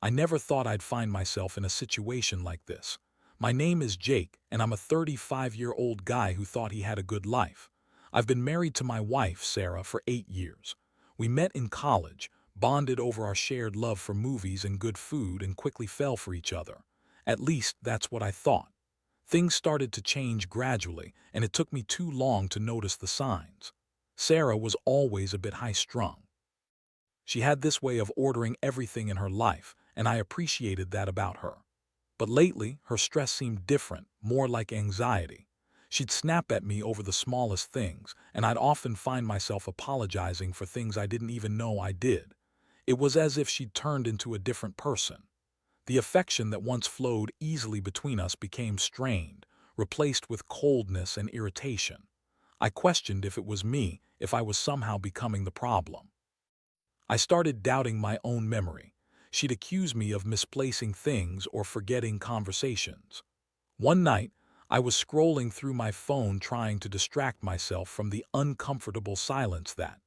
I never thought I'd find myself in a situation like this. My name is Jake, and I'm a 35-year-old guy who thought he had a good life. I've been married to my wife, Sarah, for 8 years. We met in college, bonded over our shared love for movies and good food, and quickly fell for each other. At least, that's what I thought. Things started to change gradually, and it took me too long to notice the signs. Sarah was always a bit high-strung. She had this way of ordering everything in her life, and I appreciated that about her. But lately, her stress seemed different, more like anxiety. She'd snap at me over the smallest things, and I'd often find myself apologizing for things I didn't even know I did. It was as if she'd turned into a different person. The affection that once flowed easily between us became strained, replaced with coldness and irritation. I questioned if it was me, if I was somehow becoming the problem. I started doubting my own memory. She'd accuse me of misplacing things or forgetting conversations. One night, I was scrolling through my phone trying to distract myself from the uncomfortable silence that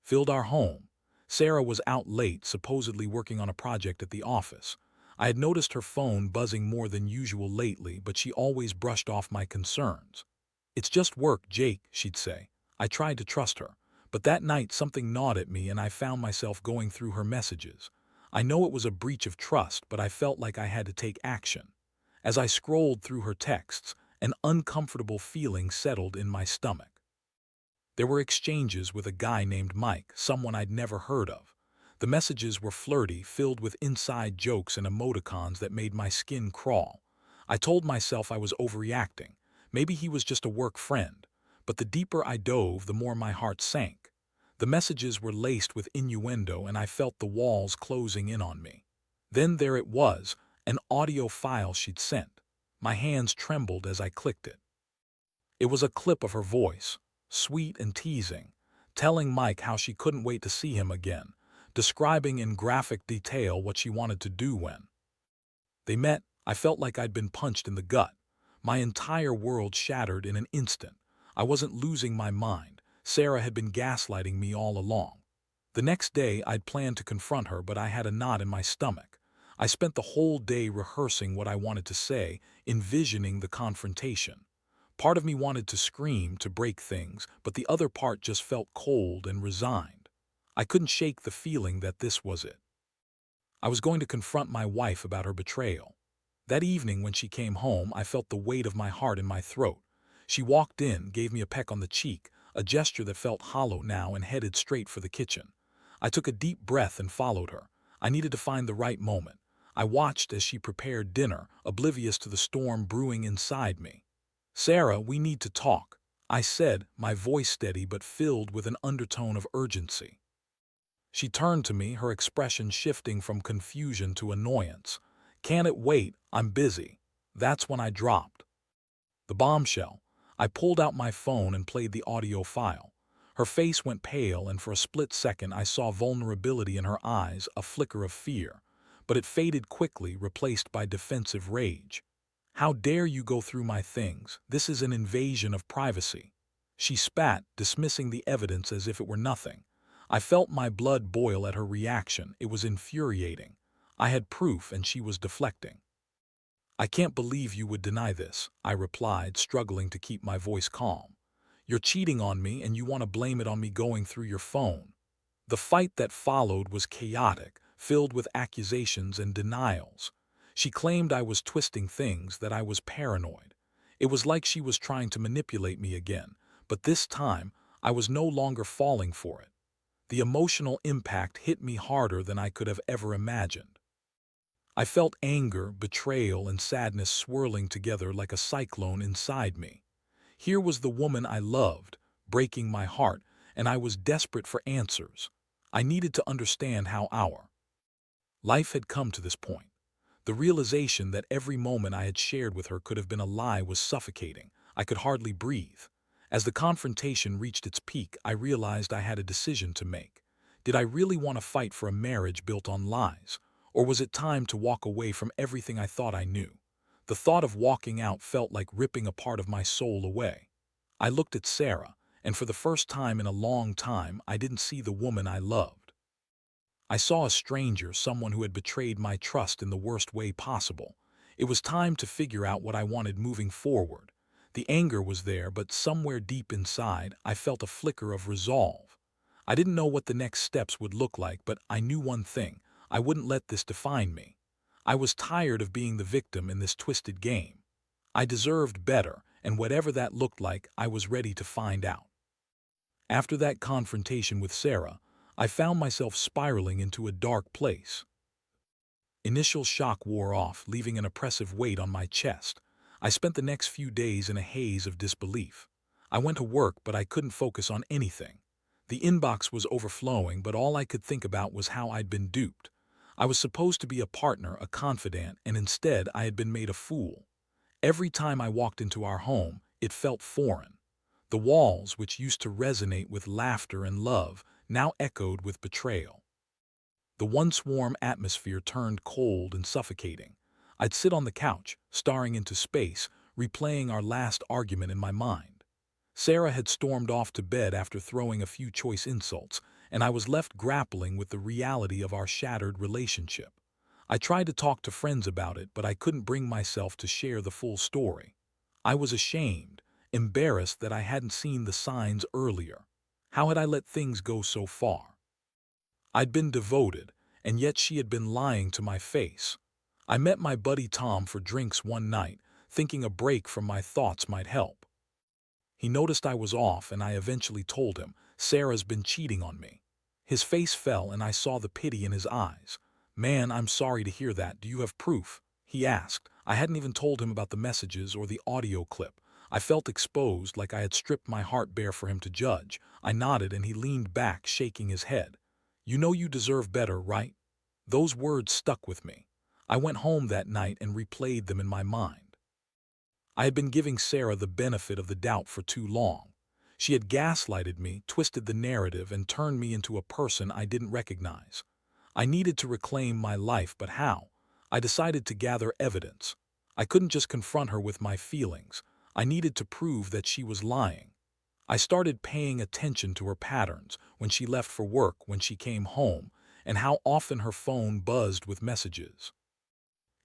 filled our home. Sarah was out late, supposedly working on a project at the office. I had noticed her phone buzzing more than usual lately, but she always brushed off my concerns. "It's just work, Jake," she'd say. I tried to trust her, but that night something gnawed at me and I found myself going through her messages. I know it was a breach of trust, but I felt like I had to take action. As I scrolled through her texts, an uncomfortable feeling settled in my stomach. There were exchanges with a guy named Mike, someone I'd never heard of. The messages were flirty, filled with inside jokes and emoticons that made my skin crawl. I told myself I was overreacting. Maybe he was just a work friend. But the deeper I dove, the more my heart sank. The messages were laced with innuendo, and I felt the walls closing in on me. Then there it was, an audio file she'd sent. My hands trembled as I clicked it. It was a clip of her voice, sweet and teasing, telling Mike how she couldn't wait to see him again, describing in graphic detail what she wanted to do when they met. I felt like I'd been punched in the gut. My entire world shattered in an instant. I wasn't losing my mind. Sarah had been gaslighting me all along. The next day, I'd planned to confront her, but I had a knot in my stomach. I spent the whole day rehearsing what I wanted to say, envisioning the confrontation. Part of me wanted to scream, to break things, but the other part just felt cold and resigned. I couldn't shake the feeling that this was it. I was going to confront my wife about her betrayal. That evening when she came home, I felt the weight of my heart in my throat. She walked in, gave me a peck on the cheek, a gesture that felt hollow now, and headed straight for the kitchen. I took a deep breath and followed her. I needed to find the right moment. I watched as she prepared dinner, oblivious to the storm brewing inside me. "Sarah, we need to talk," I said, my voice steady but filled with an undertone of urgency. She turned to me, her expression shifting from confusion to annoyance. "Can it wait? I'm busy." That's when I dropped the bombshell. I pulled out my phone and played the audio file. Her face went pale, and for a split second I saw vulnerability in her eyes, a flicker of fear. But it faded quickly, replaced by defensive rage. "How dare you go through my things? This is an invasion of privacy." She spat, dismissing the evidence as if it were nothing. I felt my blood boil at her reaction. It was infuriating. I had proof, and she was deflecting. "I can't believe you would deny this," I replied, struggling to keep my voice calm. "You're cheating on me, and you want to blame it on me going through your phone." The fight that followed was chaotic, filled with accusations and denials. She claimed I was twisting things, that I was paranoid. It was like she was trying to manipulate me again, but this time I was no longer falling for it. The emotional impact hit me harder than I could have ever imagined. I felt anger, betrayal, and sadness swirling together like a cyclone inside me. Here was the woman I loved, breaking my heart, and I was desperate for answers. I needed to understand how our life had come to this point. The realization that every moment I had shared with her could have been a lie was suffocating. I could hardly breathe. As the confrontation reached its peak, I realized I had a decision to make. Did I really want to fight for a marriage built on lies? Or was it time to walk away from everything I thought I knew? The thought of walking out felt like ripping a part of my soul away. I looked at Sarah, and for the first time in a long time, I didn't see the woman I loved. I saw a stranger, someone who had betrayed my trust in the worst way possible. It was time to figure out what I wanted moving forward. The anger was there, but somewhere deep inside, I felt a flicker of resolve. I didn't know what the next steps would look like, but I knew one thing: I wouldn't let this define me. I was tired of being the victim in this twisted game. I deserved better, and whatever that looked like, I was ready to find out. After that confrontation with Sarah, I found myself spiraling into a dark place. Initial shock wore off, leaving an oppressive weight on my chest. I spent the next few days in a haze of disbelief. I went to work, but I couldn't focus on anything. The inbox was overflowing, but all I could think about was how I'd been duped. I was supposed to be a partner, a confidant, and instead I had been made a fool. Every time I walked into our home, it felt foreign. The walls, which used to resonate with laughter and love, now echoed with betrayal. The once warm atmosphere turned cold and suffocating. I'd sit on the couch, staring into space, replaying our last argument in my mind. Sarah had stormed off to bed after throwing a few choice insults, and I was left grappling with the reality of our shattered relationship. I tried to talk to friends about it, but I couldn't bring myself to share the full story. I was ashamed, embarrassed that I hadn't seen the signs earlier. How had I let things go so far? I'd been devoted, and yet she had been lying to my face. I met my buddy Tom for drinks one night, thinking a break from my thoughts might help. He noticed I was off, and I eventually told him, "Sarah's been cheating on me." His face fell, and I saw the pity in his eyes. "Man, I'm sorry to hear that. Do you have proof?" he asked. I hadn't even told him about the messages or the audio clip. I felt exposed, like I had stripped my heart bare for him to judge. I nodded, and he leaned back, shaking his head. "You know you deserve better, right?" Those words stuck with me. I went home that night and replayed them in my mind. I had been giving Sarah the benefit of the doubt for too long. She had gaslighted me, twisted the narrative, and turned me into a person I didn't recognize. I needed to reclaim my life, but how? I decided to gather evidence. I couldn't just confront her with my feelings. I needed to prove that she was lying. I started paying attention to her patterns: when she left for work, when she came home, and how often her phone buzzed with messages.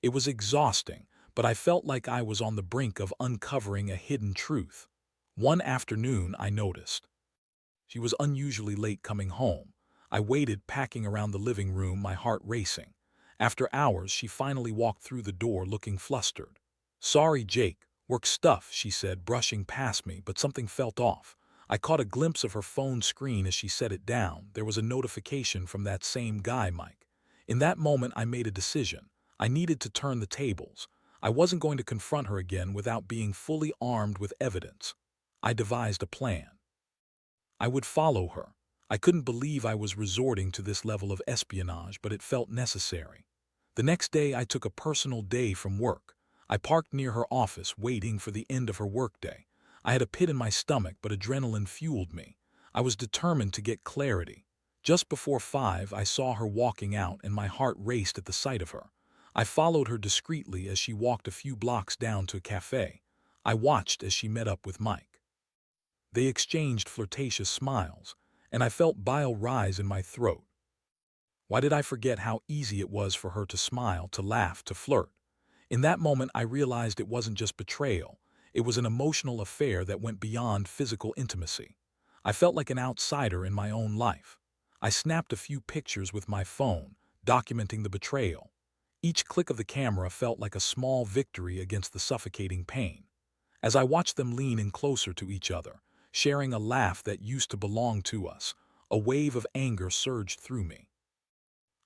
It was exhausting, but I felt like I was on the brink of uncovering a hidden truth. One afternoon, I noticed she was unusually late coming home. I waited, packing around the living room, my heart racing. After hours, she finally walked through the door, looking flustered. "Sorry, Jake. Work stuff," she said, brushing past me, but something felt off. I caught a glimpse of her phone screen as she set it down. There was a notification from that same guy, Mike. In that moment, I made a decision. I needed to turn the tables. I wasn't going to confront her again without being fully armed with evidence. I devised a plan. I would follow her. I couldn't believe I was resorting to this level of espionage, but it felt necessary. The next day, I took a personal day from work. I parked near her office, waiting for the end of her workday. I had a pit in my stomach, but adrenaline fueled me. I was determined to get clarity. Just before 5, I saw her walking out, and my heart raced at the sight of her. I followed her discreetly as she walked a few blocks down to a cafe. I watched as she met up with Mike. They exchanged flirtatious smiles, and I felt bile rise in my throat. Why did I forget how easy it was for her to smile, to laugh, to flirt? In that moment, I realized it wasn't just betrayal. It was an emotional affair that went beyond physical intimacy. I felt like an outsider in my own life. I snapped a few pictures with my phone, documenting the betrayal. Each click of the camera felt like a small victory against the suffocating pain. As I watched them lean in closer to each other, sharing a laugh that used to belong to us, a wave of anger surged through me.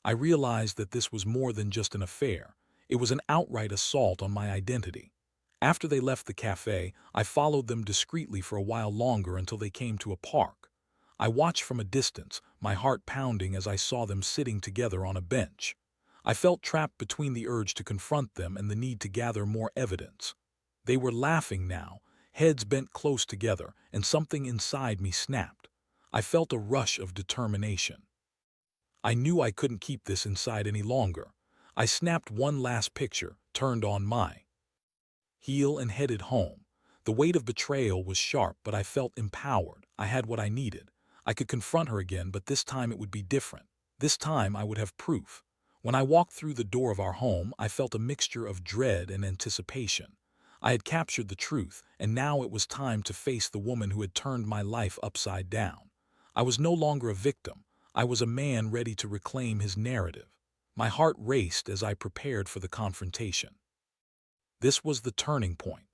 I realized that this was more than just an affair. It was an outright assault on my identity. After they left the cafe, I followed them discreetly for a while longer until they came to a park. I watched from a distance, my heart pounding as I saw them sitting together on a bench. I felt trapped between the urge to confront them and the need to gather more evidence. They were laughing now, heads bent close together, and something inside me snapped. I felt a rush of determination. I knew I couldn't keep this inside any longer. I snapped one last picture, turned on my heel, and headed home. The weight of betrayal was sharp, but I felt empowered. I had what I needed. I could confront her again, but this time it would be different. This time I would have proof. When I walked through the door of our home, I felt a mixture of dread and anticipation. I had captured the truth, and now it was time to face the woman who had turned my life upside down. I was no longer a victim. I was a man ready to reclaim his narrative. My heart raced as I prepared for the confrontation. This was the turning point.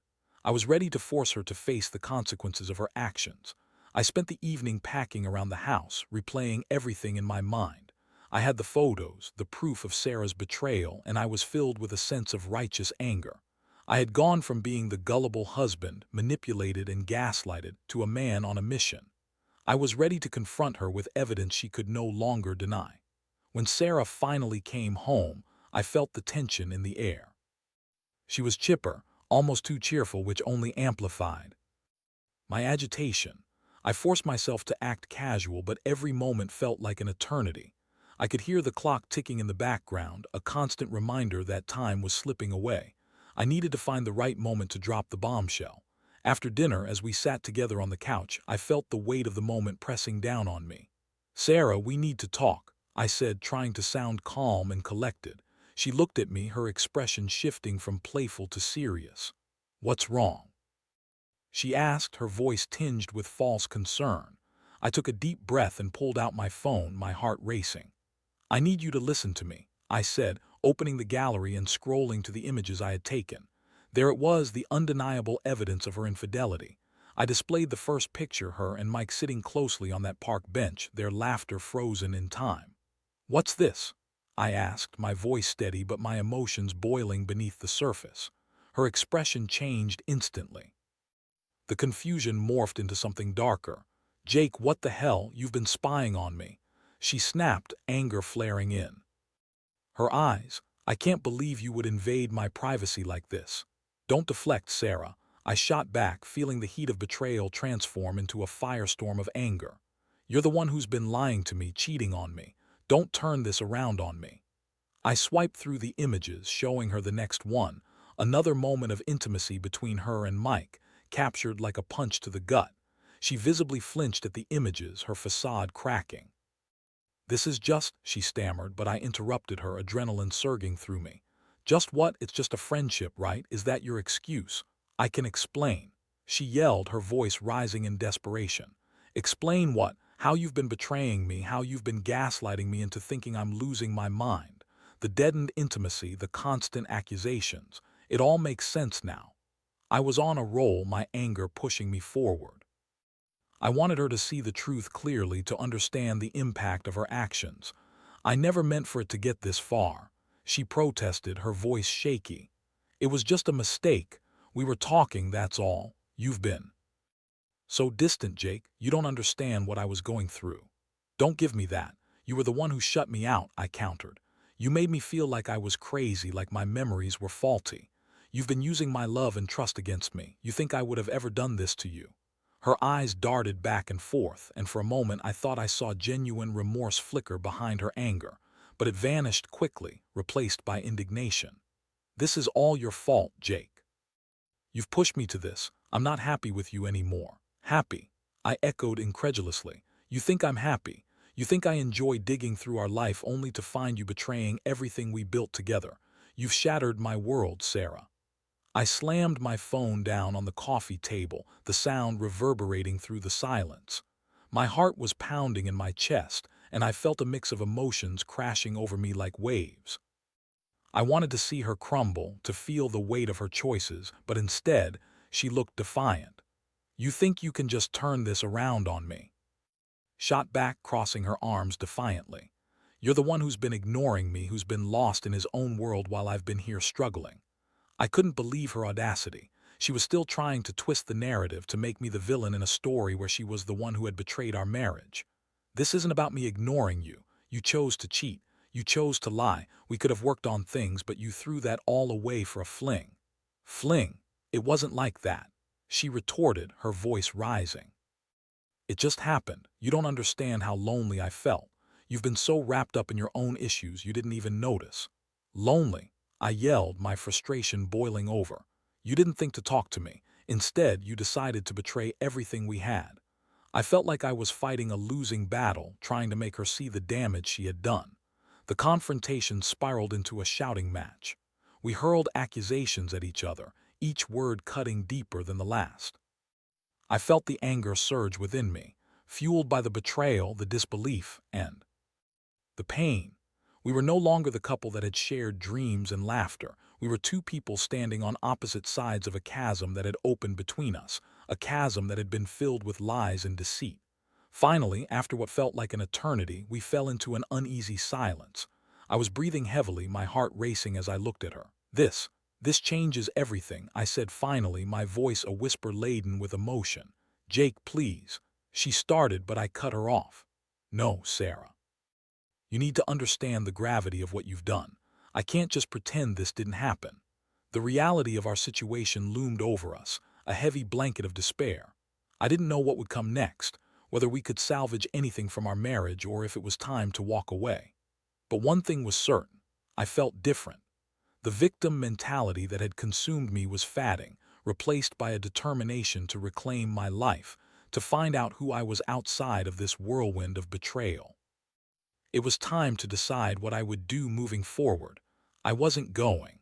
I was ready to force her to face the consequences of her actions. I spent the evening packing around the house, replaying everything in my mind. I had the photos, the proof of Sarah's betrayal, and I was filled with a sense of righteous anger. I had gone from being the gullible husband, manipulated and gaslighted, to a man on a mission. I was ready to confront her with evidence she could no longer deny. When Sarah finally came home, I felt the tension in the air. She was chipper, almost too cheerful, which only amplified my agitation. I forced myself to act casual, but every moment felt like an eternity. I could hear the clock ticking in the background, a constant reminder that time was slipping away. I needed to find the right moment to drop the bombshell. After dinner, as we sat together on the couch, I felt the weight of the moment pressing down on me. "Sarah, we need to talk," I said, trying to sound calm and collected. She looked at me, her expression shifting from playful to serious. "What's wrong?" she asked, her voice tinged with false concern. I took a deep breath and pulled out my phone, my heart racing. "I need you to listen to me," I said, opening the gallery and scrolling to the images I had taken. There it was, the undeniable evidence of her infidelity. I displayed the first picture, her and Mike sitting closely on that park bench, their laughter frozen in time. "What's this?" I asked, my voice steady but my emotions boiling beneath the surface. Her expression changed instantly. The confusion morphed into something darker. "Jake, what the hell? You've been spying on me," she snapped, anger flaring in her eyes. "I can't believe you would invade my privacy like this." "Don't deflect, Sarah," I shot back, feeling the heat of betrayal transform into a firestorm of anger. "You're the one who's been lying to me, cheating on me. Don't turn this around on me." I swiped through the images, showing her the next one, another moment of intimacy between her and Mike, captured like a punch to the gut. She visibly flinched at the images, her facade cracking. "This is just," she stammered, but I interrupted her, adrenaline surging through me. "Just what? It's just a friendship, right? Is that your excuse?" "I can explain," she yelled, her voice rising in desperation. "Explain what? How you've been betraying me, how you've been gaslighting me into thinking I'm losing my mind. The deadened intimacy, the constant accusations. It all makes sense now." I was on a roll, my anger pushing me forward. I wanted her to see the truth clearly, to understand the impact of her actions. "I never meant for it to get this far," she protested, her voice shaky. "It was just a mistake. We were talking, that's all. You've been so distant, Jake. You don't understand what I was going through." "Don't give me that. You were the one who shut me out," I countered. "You made me feel like I was crazy, like my memories were faulty. You've been using my love and trust against me. You think I would have ever done this to you?" Her eyes darted back and forth, and for a moment I thought I saw genuine remorse flicker behind her anger, but it vanished quickly, replaced by indignation. "This is all your fault, Jake. You've pushed me to this. I'm not happy with you anymore." "Happy?" I echoed incredulously. "You think I'm happy? You think I enjoy digging through our life only to find you betraying everything we built together? You've shattered my world, Sarah." I slammed my phone down on the coffee table, the sound reverberating through the silence. My heart was pounding in my chest, and I felt a mix of emotions crashing over me like waves. I wanted to see her crumble, to feel the weight of her choices, but instead, she looked defiant. "You think you can just turn this around on me?" Shot back, crossing her arms defiantly. "You're the one who's been ignoring me, who's been lost in his own world while I've been here struggling." I couldn't believe her audacity. She was still trying to twist the narrative, to make me the villain in a story where she was the one who had betrayed our marriage. "This isn't about me ignoring you. You chose to cheat. You chose to lie. We could have worked on things, but you threw that all away for a fling." "Fling? It wasn't like that," she retorted, her voice rising. "It just happened. You don't understand how lonely I felt. You've been so wrapped up in your own issues you didn't even notice." "Lonely?" I yelled, my frustration boiling over. "You didn't think to talk to me. Instead, you decided to betray everything we had." I felt like I was fighting a losing battle, trying to make her see the damage she had done. The confrontation spiraled into a shouting match. We hurled accusations at each other, each word cutting deeper than the last. I felt the anger surge within me, fueled by the betrayal, the disbelief, and the pain. We were no longer the couple that had shared dreams and laughter. We were two people standing on opposite sides of a chasm that had opened between us, a chasm that had been filled with lies and deceit. Finally, after what felt like an eternity, we fell into an uneasy silence. I was breathing heavily, my heart racing as I looked at her. This changes everything, I said finally, my voice a whisper laden with emotion. Jake, please. She started, but I cut her off. No, Sarah. You need to understand the gravity of what you've done. I can't just pretend this didn't happen. The reality of our situation loomed over us, a heavy blanket of despair. I didn't know what would come next, whether we could salvage anything from our marriage or if it was time to walk away. But one thing was certain. I felt different. The victim mentality that had consumed me was fading, replaced by a determination to reclaim my life, to find out who I was outside of this whirlwind of betrayal. It was time to decide what I would do moving forward. I wasn't going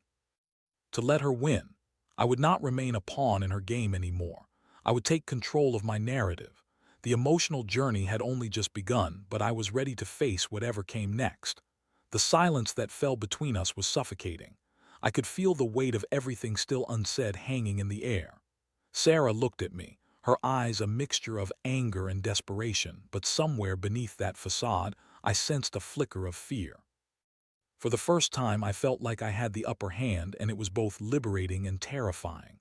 to let her win. I would not remain a pawn in her game anymore. I would take control of my narrative. The emotional journey had only just begun, but I was ready to face whatever came next. The silence that fell between us was suffocating. I could feel the weight of everything still unsaid hanging in the air. Sarah looked at me, her eyes a mixture of anger and desperation, but somewhere beneath that facade, I sensed a flicker of fear. For the first time, I felt like I had the upper hand, and it was both liberating and terrifying.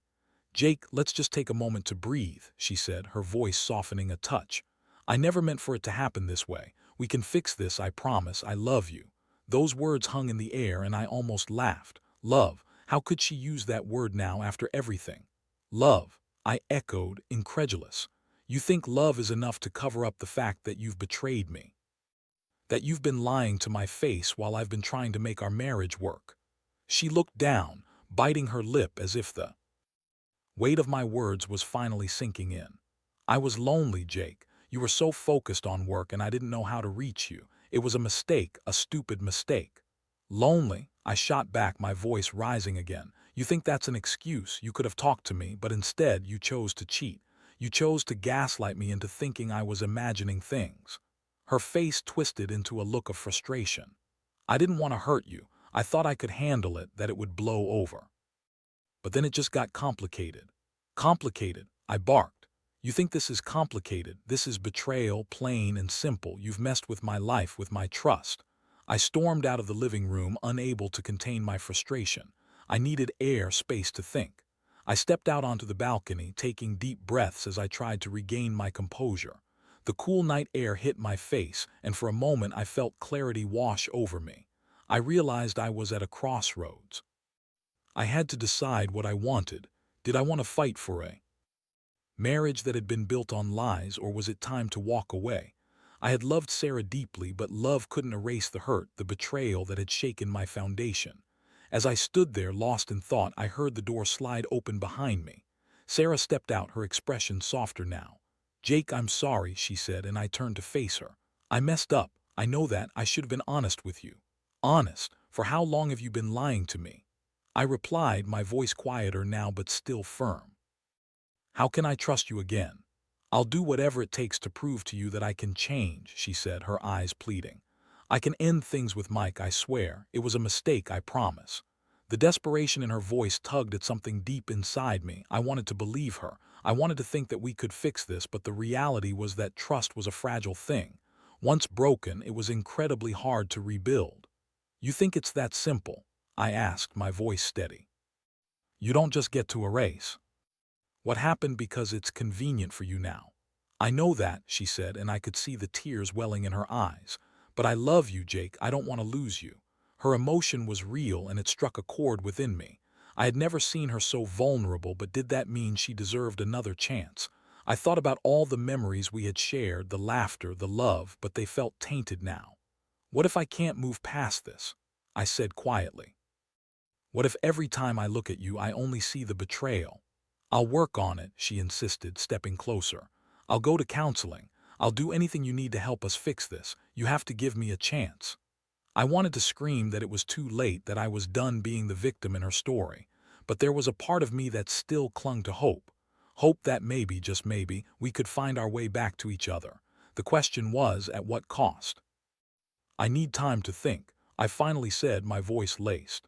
Jake, let's just take a moment to breathe, she said, her voice softening a touch. I never meant for it to happen this way. We can fix this, I promise. I love you. Those words hung in the air, and I almost laughed. Love. How could she use that word now after everything? Love, I echoed, incredulous. You think love is enough to cover up the fact that you've betrayed me? That you've been lying to my face while I've been trying to make our marriage work? She looked down, biting her lip as if the weight of my words was finally sinking in. I was lonely, Jake. You were so focused on work and I didn't know how to reach you. It was a mistake, a stupid mistake. Lonely? I shot back, my voice rising again. You think that's an excuse? You could have talked to me, but instead you chose to cheat. You chose to gaslight me into thinking I was imagining things. Her face twisted into a look of frustration. I didn't want to hurt you. I thought I could handle it, that it would blow over. But then it just got complicated. Complicated, I barked. You think this is complicated? This is betrayal, plain and simple. You've messed with my life, with my trust. I stormed out of the living room, unable to contain my frustration. I needed air, space to think. I stepped out onto the balcony, taking deep breaths as I tried to regain my composure. The cool night air hit my face, and for a moment I felt clarity wash over me. I realized I was at a crossroads. I had to decide what I wanted. Did I want to fight for a marriage that had been built on lies, or was it time to walk away? I had loved Sarah deeply, but love couldn't erase the hurt, the betrayal that had shaken my foundation. As I stood there, lost in thought, I heard the door slide open behind me. Sarah stepped out, her expression softer now. Jake, I'm sorry, she said, and I turned to face her. I messed up. I know that. I should have been honest with you. Honest? For how long have you been lying to me? I replied, my voice quieter now but still firm. How can I trust you again? I'll do whatever it takes to prove to you that I can change, she said, her eyes pleading. I can end things with Mike, I swear. It was a mistake, I promise. The desperation in her voice tugged at something deep inside me. I wanted to believe her. I wanted to think that we could fix this, but the reality was that trust was a fragile thing. Once broken, it was incredibly hard to rebuild. You think it's that simple? I asked, my voice steady. You don't just get to erase what happened because it's convenient for you now. I know that, she said, and I could see the tears welling in her eyes. But I love you, Jake. I don't want to lose you. Her emotion was real, and it struck a chord within me. I had never seen her so vulnerable, but did that mean she deserved another chance? I thought about all the memories we had shared, the laughter, the love, but they felt tainted now. What if I can't move past this? I said quietly. What if every time I look at you, I only see the betrayal? I'll work on it, she insisted, stepping closer. I'll go to counseling. I'll do anything you need to help us fix this. You have to give me a chance. I wanted to scream that it was too late, that I was done being the victim in her story, but there was a part of me that still clung to hope. Hope that maybe, just maybe, we could find our way back to each other. The question was, at what cost? I need time to think, I finally said, my voice laced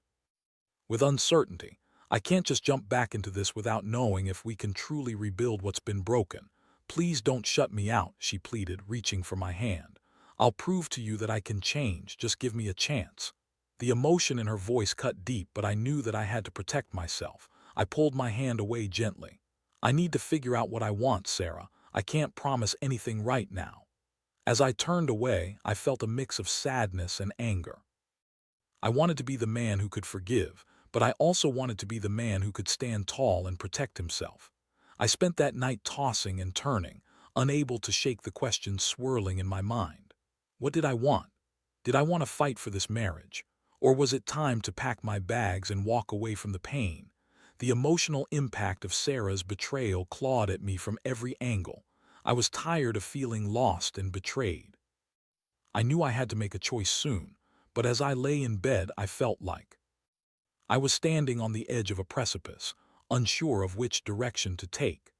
with uncertainty. I can't just jump back into this without knowing if we can truly rebuild what's been broken. Please don't shut me out, she pleaded, reaching for my hand. I'll prove to you that I can change, just give me a chance. The emotion in her voice cut deep, but I knew that I had to protect myself. I pulled my hand away gently. I need to figure out what I want, Sarah. I can't promise anything right now. As I turned away, I felt a mix of sadness and anger. I wanted to be the man who could forgive, but I also wanted to be the man who could stand tall and protect himself. I spent that night tossing and turning, unable to shake the questions swirling in my mind. What did I want? Did I want to fight for this marriage? Or was it time to pack my bags and walk away from the pain? The emotional impact of Sarah's betrayal clawed at me from every angle. I was tired of feeling lost and betrayed. I knew I had to make a choice soon, but as I lay in bed, I felt like I was standing on the edge of a precipice, unsure of which direction to take.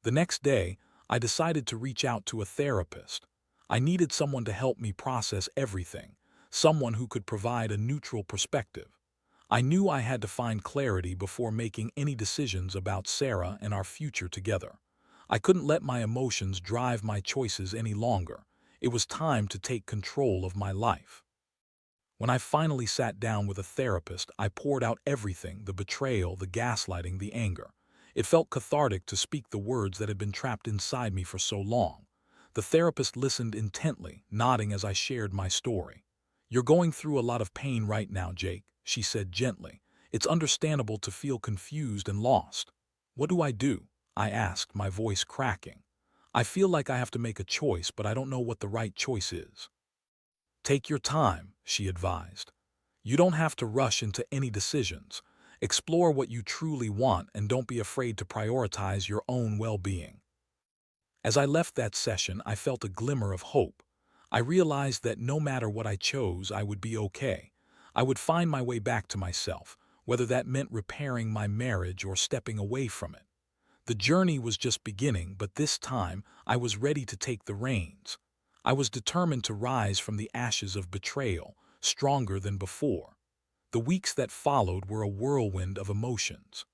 The next day, I decided to reach out to a therapist. I needed someone to help me process everything, someone who could provide a neutral perspective. I knew I had to find clarity before making any decisions about Sarah and our future together. I couldn't let my emotions drive my choices any longer. It was time to take control of my life. When I finally sat down with a therapist, I poured out everything, the betrayal, the gaslighting, the anger. It felt cathartic to speak the words that had been trapped inside me for so long. The therapist listened intently, nodding as I shared my story. "You're going through a lot of pain right now, Jake," she said gently. "It's understandable to feel confused and lost." "What do I do?" I asked, my voice cracking. "I feel like I have to make a choice, but I don't know what the right choice is." "Take your time," she advised. "You don't have to rush into any decisions. Explore what you truly want and don't be afraid to prioritize your own well-being." As I left that session, I felt a glimmer of hope. I realized that no matter what I chose, I would be okay. I would find my way back to myself, whether that meant repairing my marriage or stepping away from it. The journey was just beginning, but this time I was ready to take the reins. I was determined to rise from the ashes of betrayal, stronger than before. The weeks that followed were a whirlwind of emotions.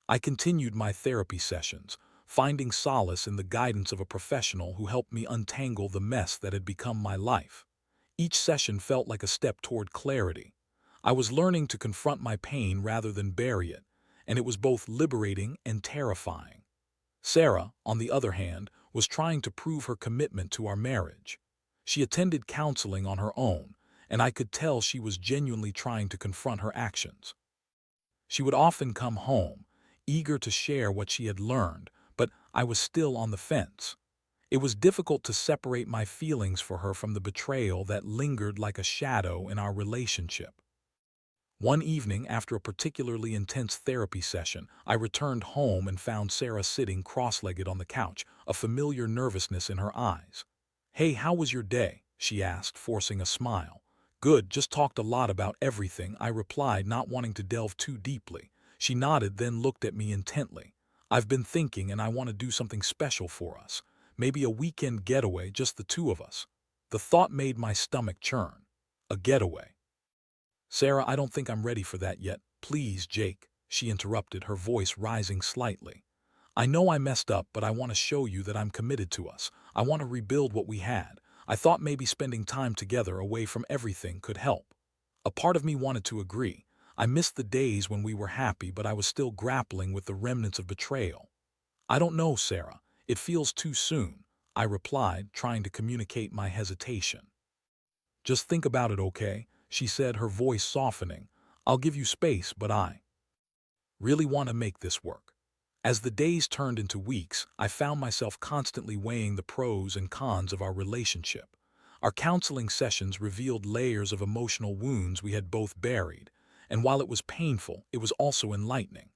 I continued my therapy sessions, finding solace in the guidance of a professional who helped me untangle the mess that had become my life. Each session felt like a step toward clarity. I was learning to confront my pain rather than bury it, and it was both liberating and terrifying. Sarah, on the other hand, was trying to prove her commitment to our marriage. She attended counseling on her own, and I could tell she was genuinely trying to confront her actions. She would often come home, eager to share what she had learned, but I was still on the fence. It was difficult to separate my feelings for her from the betrayal that lingered like a shadow in our relationship. One evening, after a particularly intense therapy session, I returned home and found Sarah sitting cross-legged on the couch, a familiar nervousness in her eyes. "Hey, how was your day?" she asked, forcing a smile. "Good, just talked a lot about everything," I replied, not wanting to delve too deeply. She nodded, then looked at me intently. "I've been thinking, and I want to do something special for us. Maybe a weekend getaway, just the two of us." The thought made my stomach churn. A getaway. "Sarah, I don't think I'm ready for that yet. Please, Jake," she interrupted, her voice rising slightly. "I know I messed up, but I want to show you that I'm committed to us. I want to rebuild what we had. I thought maybe spending time together away from everything could help." A part of me wanted to agree. I missed the days when we were happy, but I was still grappling with the remnants of betrayal. "I don't know, Sarah. It feels too soon," I replied, trying to communicate my hesitation. "Just think about it, okay?" she said, her voice softening. "I'll give you space, but I really want to make this work." As the days turned into weeks, I found myself constantly weighing the pros and cons of our relationship. Our counseling sessions revealed layers of emotional wounds we had both buried, and while it was painful, it was also enlightening.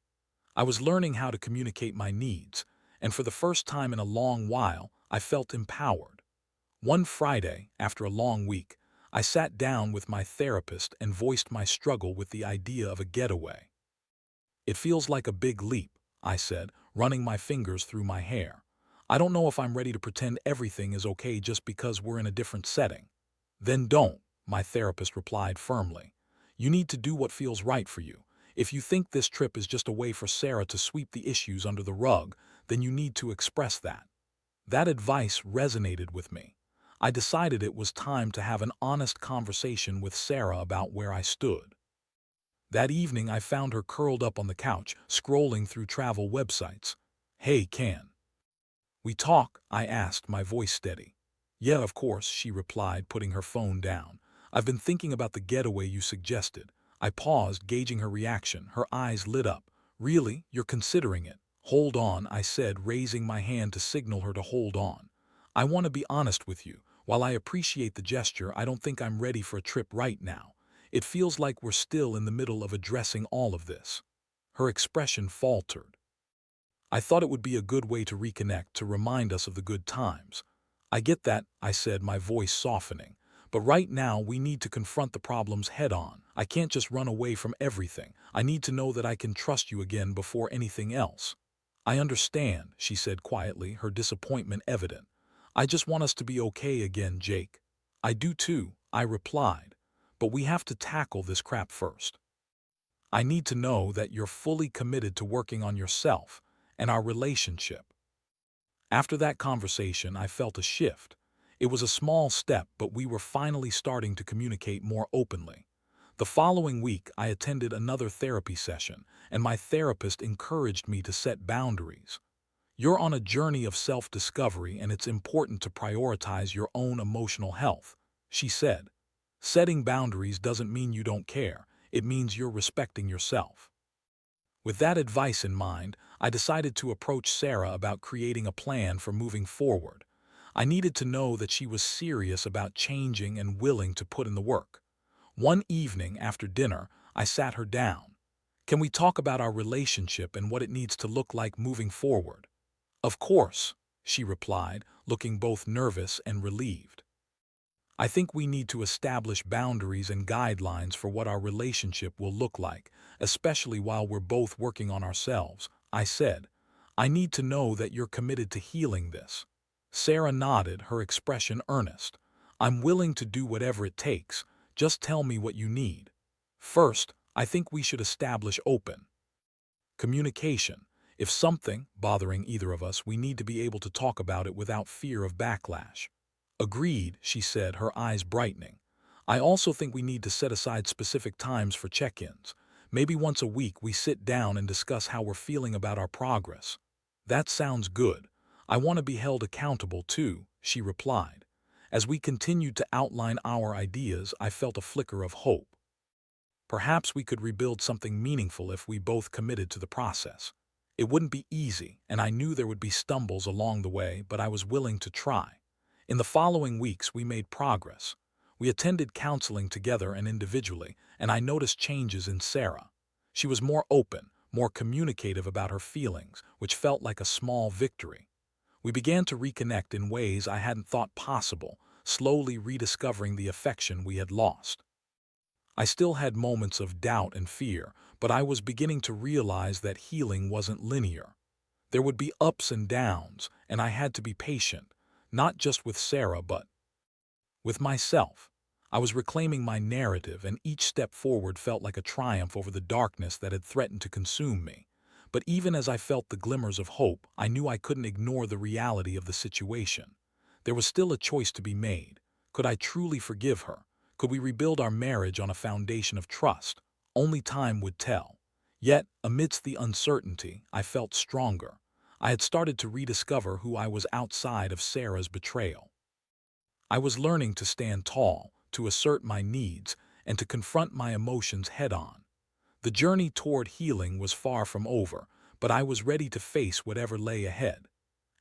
I was learning how to communicate my needs, and for the first time in a long while, I felt empowered. One Friday, after a long week, I sat down with my therapist and voiced my struggle with the idea of a getaway. "It feels like a big leap," I said, running my fingers through my hair. "I don't know if I'm ready to pretend everything is okay just because we're in a different setting." "Then don't," my therapist replied firmly. "You need to do what feels right for you. If you think this trip is just a way for Sarah to sweep the issues under the rug, then you need to express that." That advice resonated with me. I decided it was time to have an honest conversation with Sarah about where I stood. That evening I found her curled up on the couch, scrolling through travel websites. "Hey, can we talk?" I asked, my voice steady. "Yeah, of course," she replied, putting her phone down. "I've been thinking about the getaway you suggested." I paused, gauging her reaction. Her eyes lit up. "Really? You're considering it?" "Hold on," I said, raising my hand to signal her to hold on. "I want to be honest with you. While I appreciate the gesture, I don't think I'm ready for a trip right now. It feels like we're still in the middle of addressing all of this." Her expression faltered. "I thought it would be a good way to reconnect, to remind us of the good times." "I get that," I said, my voice softening. "But right now we need to confront the problems head on. I can't just run away from everything. I need to know that I can trust you again before anything else." "I understand," she said quietly, her disappointment evident. "I just want us to be okay again, Jake." "I do too," I replied. "But we have to tackle this crap first. I need to know that you're fully committed to working on yourself and our relationship." After that conversation, I felt a shift. It was a small step, but we were finally starting to communicate more openly. The following week, I attended another therapy session, and my therapist encouraged me to set boundaries. "You're on a journey of self-discovery, and it's important to prioritize your own emotional health," she said. "Setting boundaries doesn't mean you don't care. It means you're respecting yourself." With that advice in mind, I decided to approach Sarah about creating a plan for moving forward. I needed to know that she was serious about changing and willing to put in the work. One evening after dinner, I sat her down. "Can we talk about our relationship and what it needs to look like moving forward?" "Of course," she replied, looking both nervous and relieved. "I think we need to establish boundaries and guidelines for what our relationship will look like, especially while we're both working on ourselves," I said. "I need to know that you're committed to healing this." Sarah nodded, her expression earnest. "I'm willing to do whatever it takes. Just tell me what you need." "First, I think we should establish open communication. If something bothering either of us, we need to be able to talk about it without fear of backlash." "Agreed," she said, her eyes brightening. "I also think we need to set aside specific times for check-ins. Maybe once a week we sit down and discuss how we're feeling about our progress." "That sounds good. I want to be held accountable too," she replied. As we continued to outline our ideas, I felt a flicker of hope. Perhaps we could rebuild something meaningful if we both committed to the process. It wouldn't be easy, and I knew there would be stumbles along the way, but I was willing to try. In the following weeks, we made progress. We attended counseling together and individually, and I noticed changes in Sarah. She was more open, more communicative about her feelings, which felt like a small victory. We began to reconnect in ways I hadn't thought possible, slowly rediscovering the affection we had lost. I still had moments of doubt and fear, but I was beginning to realize that healing wasn't linear. There would be ups and downs, and I had to be patient, not just with Sarah, but with myself. I was reclaiming my narrative, and each step forward felt like a triumph over the darkness that had threatened to consume me. But even as I felt the glimmers of hope, I knew I couldn't ignore the reality of the situation. There was still a choice to be made. Could I truly forgive her? Could we rebuild our marriage on a foundation of trust? Only time would tell. Yet, amidst the uncertainty, I felt stronger. I had started to rediscover who I was outside of Sarah's betrayal. I was learning to stand tall, to assert my needs, and to confront my emotions head-on. The journey toward healing was far from over, but I was ready to face whatever lay ahead.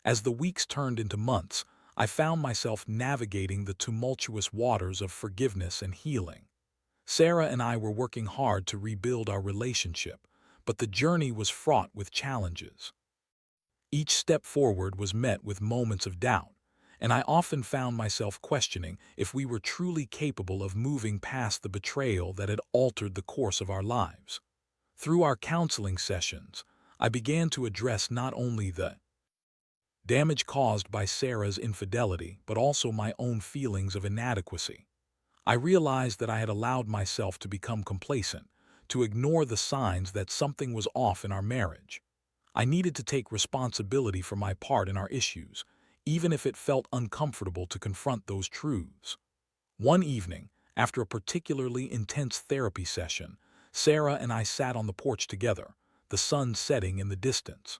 As the weeks turned into months, I found myself navigating the tumultuous waters of forgiveness and healing. Sarah and I were working hard to rebuild our relationship, but the journey was fraught with challenges. Each step forward was met with moments of doubt, and I often found myself questioning if we were truly capable of moving past the betrayal that had altered the course of our lives. Through our counseling sessions, I began to address not only the damage caused by Sarah's infidelity, but also my own feelings of inadequacy. I realized that I had allowed myself to become complacent, to ignore the signs that something was off in our marriage. I needed to take responsibility for my part in our issues, even if it felt uncomfortable to confront those truths. One evening, after a particularly intense therapy session, Sarah and I sat on the porch together, the sun setting in the distance.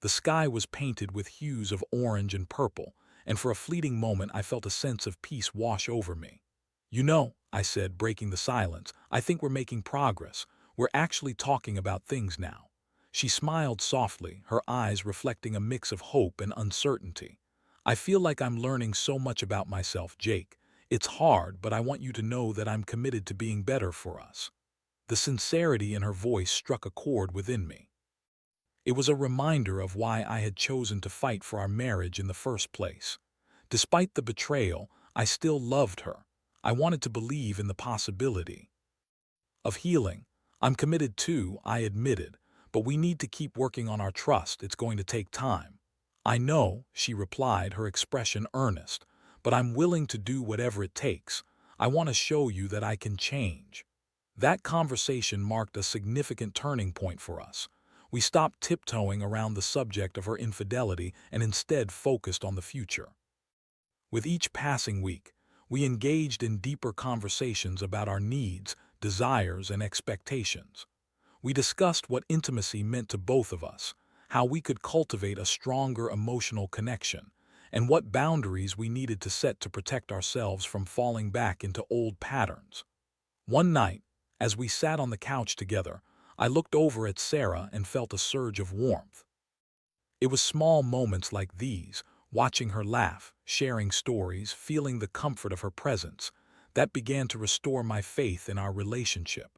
The sky was painted with hues of orange and purple, and for a fleeting moment I felt a sense of peace wash over me. "You know," I said, breaking the silence, "I think we're making progress. We're actually talking about things now." She smiled softly, her eyes reflecting a mix of hope and uncertainty. "I feel like I'm learning so much about myself, Jake. It's hard, but I want you to know that I'm committed to being better for us." The sincerity in her voice struck a chord within me. It was a reminder of why I had chosen to fight for our marriage in the first place. Despite the betrayal, I still loved her. I wanted to believe in the possibility of healing. "I'm committed too," I admitted, "but we need to keep working on our trust. It's going to take time." "I know," she replied, her expression earnest, "but I'm willing to do whatever it takes. I want to show you that I can change." That conversation marked a significant turning point for us. We stopped tiptoeing around the subject of her infidelity and instead focused on the future. With each passing week, we engaged in deeper conversations about our needs, desires, and expectations. We discussed what intimacy meant to both of us, how we could cultivate a stronger emotional connection, and what boundaries we needed to set to protect ourselves from falling back into old patterns. One night, as we sat on the couch together, I looked over at Sarah and felt a surge of warmth. It was small moments like these, watching her laugh, sharing stories, feeling the comfort of her presence, that began to restore my faith in our relationship.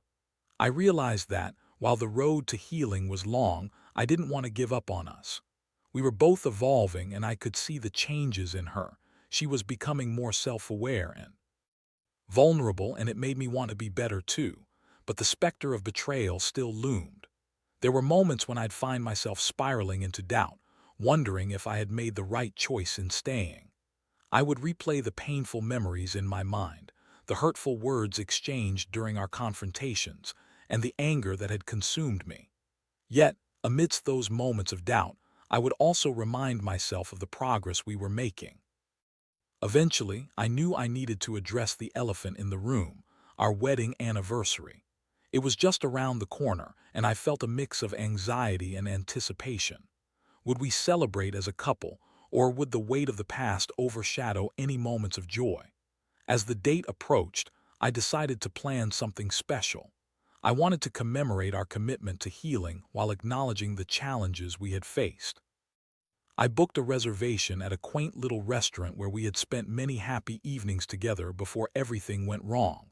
I realized that, while the road to healing was long, I didn't want to give up on us. We were both evolving, and I could see the changes in her. She was becoming more self-aware and vulnerable, and it made me want to be better too. But the specter of betrayal still loomed. There were moments when I'd find myself spiraling into doubt, wondering if I had made the right choice in staying. I would replay the painful memories in my mind, the hurtful words exchanged during our confrontations, and the anger that had consumed me. Yet, amidst those moments of doubt, I would also remind myself of the progress we were making. Eventually, I knew I needed to address the elephant in the room, our wedding anniversary. It was just around the corner, and I felt a mix of anxiety and anticipation. Would we celebrate as a couple, or would the weight of the past overshadow any moments of joy? As the date approached, I decided to plan something special. I wanted to commemorate our commitment to healing while acknowledging the challenges we had faced. I booked a reservation at a quaint little restaurant where we had spent many happy evenings together before everything went wrong.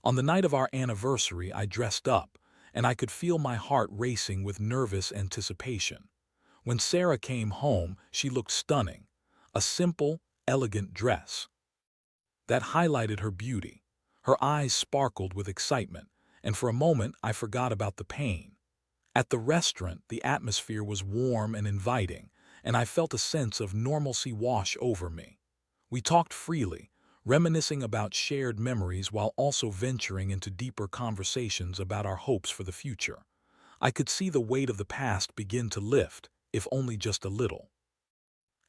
On the night of our anniversary, I dressed up, and I could feel my heart racing with nervous anticipation. When Sarah came home, she looked stunning. A simple, elegant dress that highlighted her beauty. Her eyes sparkled with excitement, and for a moment I forgot about the pain. At the restaurant, the atmosphere was warm and inviting, and I felt a sense of normalcy wash over me. We talked freely, reminiscing about shared memories while also venturing into deeper conversations about our hopes for the future. I could see the weight of the past begin to lift, if only just a little.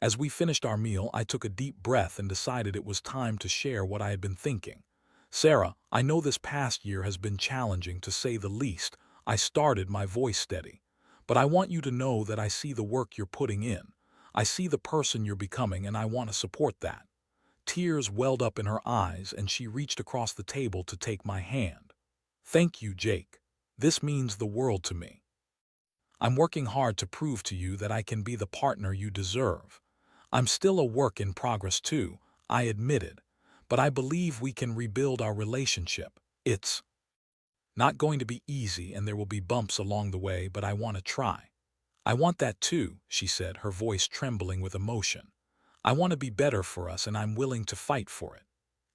As we finished our meal, I took a deep breath and decided it was time to share what I had been thinking. "Sarah, I know this past year has been challenging, to say the least." I started, my voice steady. "But I want you to know that I see the work you're putting in. I see the person you're becoming, and I want to support that." Tears welled up in her eyes, and she reached across the table to take my hand. "Thank you, Jake. This means the world to me. I'm working hard to prove to you that I can be the partner you deserve. I'm still a work in progress too," I admitted, "but I believe we can rebuild our relationship. It's not going to be easy, and there will be bumps along the way, but I want to try." "I want that too," she said, her voice trembling with emotion. "I want to be better for us, and I'm willing to fight for it."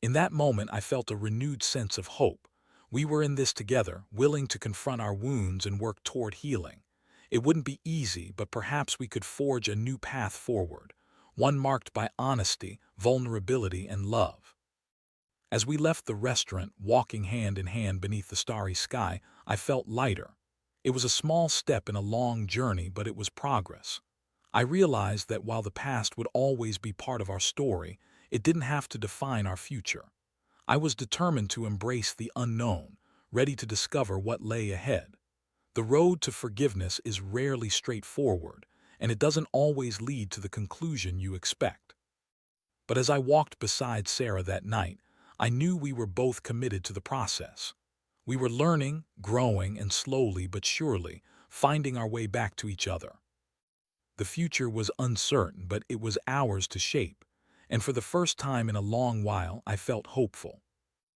In that moment, I felt a renewed sense of hope. We were in this together, willing to confront our wounds and work toward healing. It wouldn't be easy, but perhaps we could forge a new path forward, one marked by honesty, vulnerability, and love. As we left the restaurant, walking hand in hand beneath the starry sky, I felt lighter. It was a small step in a long journey, but it was progress. I realized that while the past would always be part of our story, it didn't have to define our future. I was determined to embrace the unknown, ready to discover what lay ahead. The road to forgiveness is rarely straightforward, and it doesn't always lead to the conclusion you expect. But as I walked beside Sarah that night, I knew we were both committed to the process. We were learning, growing, and slowly but surely finding our way back to each other. The future was uncertain, but it was ours to shape, and for the first time in a long while I felt hopeful.